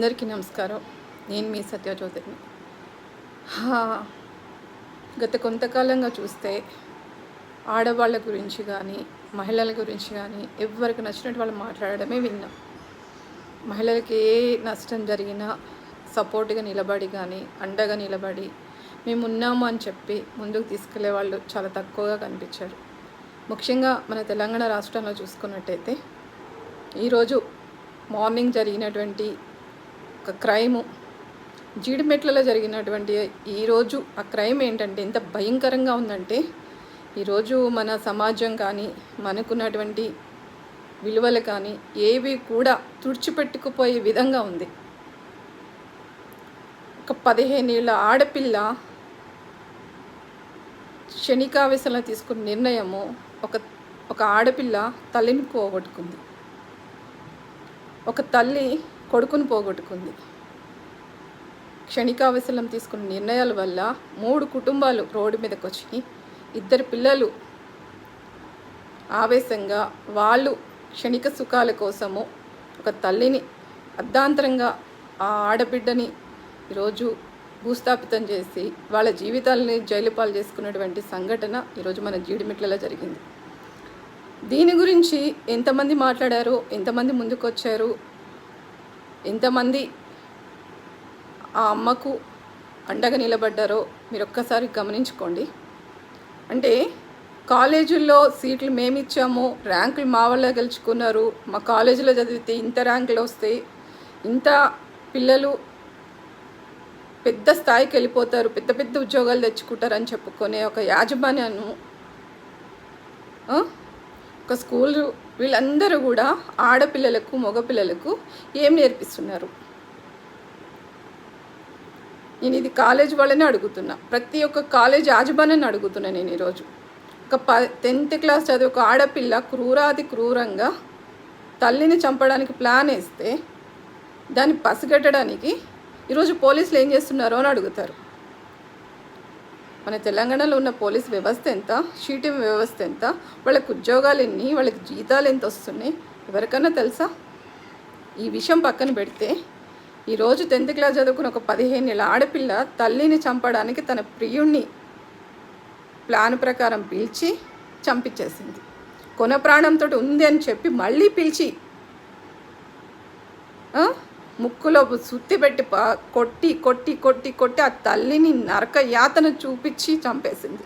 అందరికీ నమస్కారం. నేను మీ సత్యజ్యోతిని. గత కొంతకాలంగా చూస్తే ఆడవాళ్ళ గురించి కానీ మహిళల గురించి కానీ ఎవరికి నచ్చినట్టు వాళ్ళు మాట్లాడడమే విన్నాం. మహిళలకి ఏ నష్టం జరిగినా సపోర్ట్గా నిలబడి కానీ అండగా నిలబడి మేము ఉన్నాము అని చెప్పి ముందుకు తీసుకెళ్లే వాళ్ళు చాలా తక్కువగా కనిపించారు. ముఖ్యంగా మన తెలంగాణ రాష్ట్రంలో చూసుకున్నట్టయితే ఈరోజు మార్నింగ్ జరిగినటువంటి ఒక క్రైము, జీడిమెట్లలో జరిగినటువంటి ఈరోజు ఆ క్రైమ్ ఏంటంటే ఎంత భయంకరంగా ఉందంటే, ఈరోజు మన సమాజం కానీ మనకున్నటువంటి విలువలు కానీ ఏవి కూడా తుడిచిపెట్టుకుపోయే విధంగా ఉంది. ఒక 15 ఏళ్ళ ఆడపిల్ల క్షణికావేశంలో తీసుకున్న నిర్ణయము ఒక ఆడపిల్ల తల్లిని పోగొట్టుకుంది, ఒక తల్లి కొడుకుని పోగొట్టుకుంది. క్షణికావేశం తీసుకున్న నిర్ణయాల వల్ల 3 కుటుంబాలు రోడ్డు మీదకి వచ్చి 2 పిల్లలు ఆవేశంగా వాళ్ళు క్షణిక సుఖాల కోసము ఒక తల్లిని అర్ధాంతరంగా ఆ ఆడబిడ్డని ఈరోజు భూస్థాపితం చేసి వాళ్ళ జీవితాలని జైలు పాలు చేసుకున్నటువంటి సంఘటన ఈరోజు మన జీడిమెట్లలో జరిగింది. దీని గురించి ఎంతమంది మాట్లాడారో, ఎంతమంది ముందుకు వచ్చారు, ఎంతమంది ఆ అమ్మకు అండగా నిలబడ్డారో మీరు ఒక్కసారి గమనించుకోండి. అంటే కాలేజీల్లో సీట్లు మేమిచ్చాము, ర్యాంకులు మా వాళ్ళే గెలుచుకున్నారు, మా కాలేజీలో చదివితే ఇంత ర్యాంకులు వస్తాయి, ఇంత పిల్లలు పెద్ద స్థాయికి వెళ్ళిపోతారు, పెద్ద పెద్ద ఉద్యోగాలు తెచ్చుకుంటారు అని చెప్పుకునే ఒక యాజమాన్యాన్ని, ఒక స్కూలు, వీళ్ళందరూ కూడా ఆడపిల్లలకు మగపిల్లలకు ఏం నేర్పిస్తున్నారు? నేను ఇది కాలేజ్ వాళ్ళని అడుగుతున్నా, ప్రతి ఒక్క కాలేజ్ యాజమాన్యాన్ని అడుగుతున్నా. నేను ఈరోజు ఒక 10th క్లాస్ చదివి ఒక ఆడపిల్ల క్రూరాది క్రూరంగా తల్లిని చంపడానికి ప్లాన్ వేస్తే దాన్ని పసిగట్టడానికి ఈరోజు పోలీసులు ఏం చేస్తున్నారో అని అడుగుతారు. మన తెలంగాణలో ఉన్న పోలీస్ వ్యవస్థ ఎంత, షీటింగ్ వ్యవస్థ ఎంత, వాళ్ళకి ఉద్యోగాలు ఎన్ని, వాళ్ళకి జీతాలు ఎంత వస్తున్నాయి ఎవరికన్నా తెలుసా? ఈ విషయం పక్కన పెడితే ఈరోజు 10th క్లాస్ చదువుకున్న ఒక 15 ఏళ్ళ ఆడపిల్ల తల్లిని చంపడానికి తన ప్రియుణ్ణి ప్లాన్ ప్రకారం పిలిచి చంపించేసింది. కొన ప్రాణంతో ఉంది అని చెప్పి మళ్ళీ పిలిచి ముక్కులో సుత్తి పెట్టి కొట్టి కొట్టి కొట్టి కొట్టి ఆ తల్లిని నరక యాతన చూపించి చంపేసింది.